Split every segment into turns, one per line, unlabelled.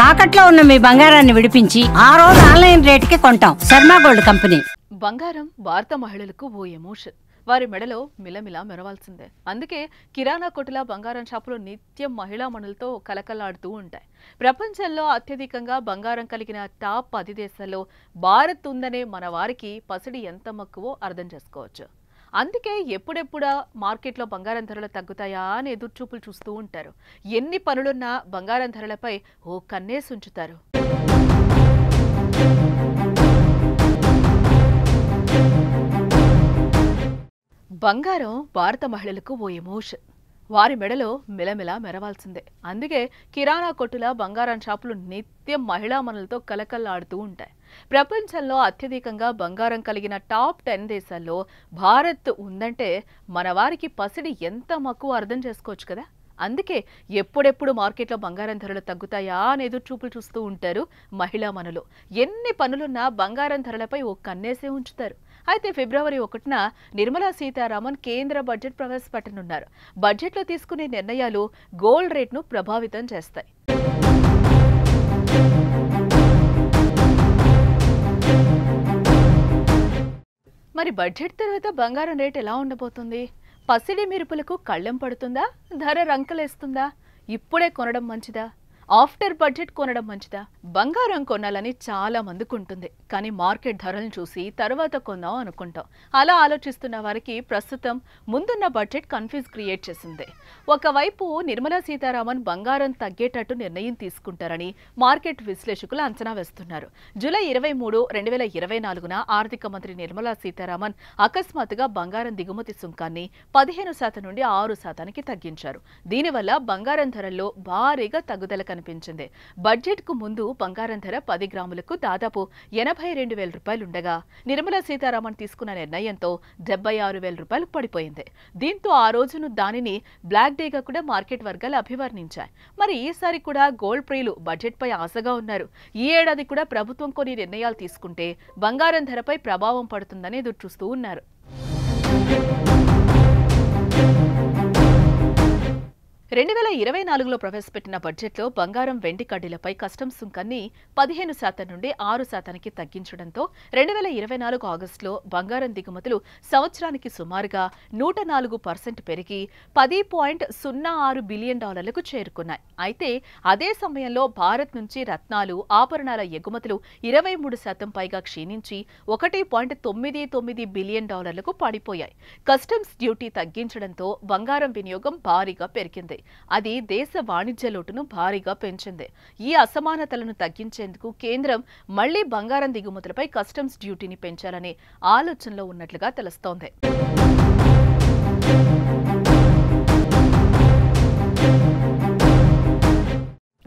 తాకట్లో ఉన్న మీ బంగారాన్ని విడిపించి ఆ రోజు ఆన్లైన్ రేటుకి కొంటాం. Sharma gold company.
బంగారం భారత మహిళలకు ఓ ఎమోషన్. వారి మెడలో మిలమిలా మెరవాల్సిందే. అందుకే కిరాణా కొట్టుల బంగారం షాపులు నిత్యం మహిళా మణులతో కలకలాడుతూ ఉంటాయి. ప్రపంచంలో అత్యధికంగా బంగారం కలిగిన టాప్ 10 దేశాల్లో భారత్ ఉందనే మన వారికి పసిడి ఎంత మక్కువో అర్థం చేసుకోవచ్చు. అందుకే ఎప్పుడెప్పుడా మార్కెట్లో బంగారం ధరలు తగ్గుతాయా అని ఎదురుచూపులు చూస్తూ ఉంటారు. ఎన్ని పనులున్నా బంగారం ధరలపై ఓ కన్నేసి ఉంచుతారు. బంగారం భారత మహిళలకు ఓ ఎమోషన్. వారి మెడలో మిలమిలా మెరవాల్సిందే. అందుకే కిరాణా కొట్టుల బంగారం షాపులు నిత్యం మహిళా మనులతో కలకల్లాడుతూ ఉంటాయి. ప్రపంచంలో అత్యధికంగా బంగారం కలిగిన టాప్ 10 దేశాల్లో భారత్ ఉందంటే మన వారికి పసిడి ఎంత మక్కువ అర్థం చేసుకోవచ్చు కదా. అందుకే ఎప్పుడెప్పుడు మార్కెట్లో బంగారం ధరలు తగ్గుతాయా అని ఎదురుచూపులు చూస్తూ ఉంటారు మహిళా మనులు. ఎన్ని పనులున్నా బంగారం ధరలపై ఓ కన్నేసే ఉంచుతారు. అయితే ఫిబ్రవరి 1న నిర్మలా సీతారామన్ కేంద్ర బడ్జెట్ ప్రవేశపెట్టనున్నారు. బడ్జెట్లో తీసుకునే నిర్ణయాలు గోల్డ్ రేట్ను ప్రభావితం చేస్తాయి. మరి బడ్జెట్ తర్వాత బంగారం రేట్ ఎలా ఉండబోతుంది? పసిడి మెరుపులకు కళ్ళెం పడుతుందా? ధర రంకలేస్తుందా? ఇప్పుడే కొనడం మంచిదా? ఆఫ్టర్ బడ్జెట్ కొనడం మంచిదా? బంగారం కొనాలని చాలా మందికి ఉంటుంది. కానీ మార్కెట్ ధరలను చూసి తర్వాత కొందాం అనుకుంటాం. అలా ఆలోచిస్తున్న వారికి ప్రస్తుతం ముందున్న బడ్జెట్ కన్ఫ్యూజ్ క్రియేట్ చేసింది. ఒకవైపు నిర్మలా సీతారామన్ బంగారం తగ్గేటట్టు నిర్ణయం తీసుకుంటారని మార్కెట్ విశ్లేషకులు అంచనా వేస్తున్నారు. జూలై 23, 2024న ఆర్థిక మంత్రి నిర్మలా సీతారామన్ అకస్మాత్తుగా బంగారం దిగుమతి సుంకాన్ని 15% నుండి 6%కి తగ్గించారు. దీనివల్ల బంగారం ధరల్లో భారీగా తగ్గుదల కనిపించింది. బడ్జెట్ కు ముందు బంగారం ధర 10 గ్రాములకు దాదాపు 82,000 రూపాయలుండగా నిర్మలా సీతారామన్ తీసుకున్న నిర్ణయంతో 76,000 రూపాయలు పడిపోయింది. దీంతో ఆ రోజును దానిని బ్లాక్ డేగా కూడా మార్కెట్ వర్గాలు అభివర్ణించాయి. మరి ఈసారి కూడా గోల్డ్ ప్రియులు బడ్జెట్ పై ఆశగా ఉన్నారు. ఈ ఏడాది కూడా ప్రభుత్వం కొన్ని నిర్ణయాలు తీసుకుంటే బంగారం ధరపై ప్రభావం పడుతుందని ఎదురు చూస్తూ ఉన్నారు. 2024లో ప్రవేశపెట్టిన బడ్జెట్లో బంగారం, వెండి కడ్డీలపై కస్టమ్స్ సుంకాన్ని 15% నుండి 6%కి తగ్గించడంతో 2024 ఆగస్టులో బంగారం దిగుమతులు సంవత్సరానికి సుమారుగా 104% పెరిగి $10.06 బిలియన్ చేరుకున్నాయి. అయితే అదే సమయంలో భారత్ నుంచి రత్నాలు, ఆభరణాల ఎగుమతులు 23% పైగా క్షీణించి $1.99 బిలియన్ పడిపోయాయి. కస్టమ్స్ డ్యూటీ తగ్గించడంతో బంగారం వినియోగం భారీగా పెరిగింది. అది దేశ వాణిజ్య లోటును భారీగా పెంచింది. ఈ అసమానతలను తగ్గించేందుకు కేంద్రం మళ్లీ బంగారం దిగుమతులపై కస్టమ్స్ డ్యూటీని పెంచాలనే ఆలోచనలో ఉన్నట్లుగా తెలుస్తోంది.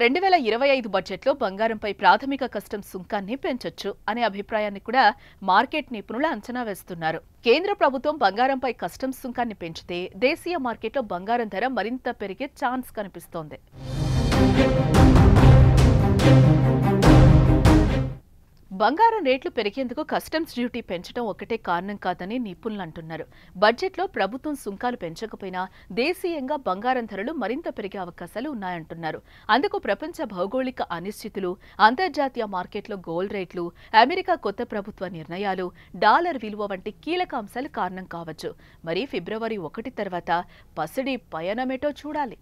రెండు 2025 బడ్జెట్లో బంగారంపై ప్రాథమిక కస్టమ్స్ సుంకాన్ని పెంచొచ్చు అనే అభిప్రాయాన్ని కూడా మార్కెట్ నిపుణులు అంచనా వేస్తున్నారు. కేంద్ర ప్రభుత్వం బంగారంపై కస్టమ్స్ సుంకాన్ని పెంచితే దేశీయ మార్కెట్లో బంగారం ధర మరింత పెరిగే ఛాన్స్ కనిపిస్తోంది. బంగారం రేట్లు పెరిగేందుకు కస్టమ్స్ డ్యూటీ పెంచడం ఒకటే కారణం కాదని నిపుణులు అంటున్నారు. బడ్జెట్లో ప్రభుత్వం సుంకాలు పెంచకపోయినా దేశీయంగా బంగారం ధరలు మరింత పెరిగే అవకాశాలు ఉన్నాయంటున్నారు. అందుకు ప్రపంచ భౌగోళిక అనిశ్చితులు, అంతర్జాతీయ మార్కెట్లో గోల్డ్ రేట్లు, అమెరికా కొత్త ప్రభుత్వ నిర్ణయాలు, డాలర్ విలువ వంటి కీలక అంశాలు కారణం కావచ్చు. మరి ఫిబ్రవరి 1 తర్వాత పసిడి పయనమేటో చూడాలి.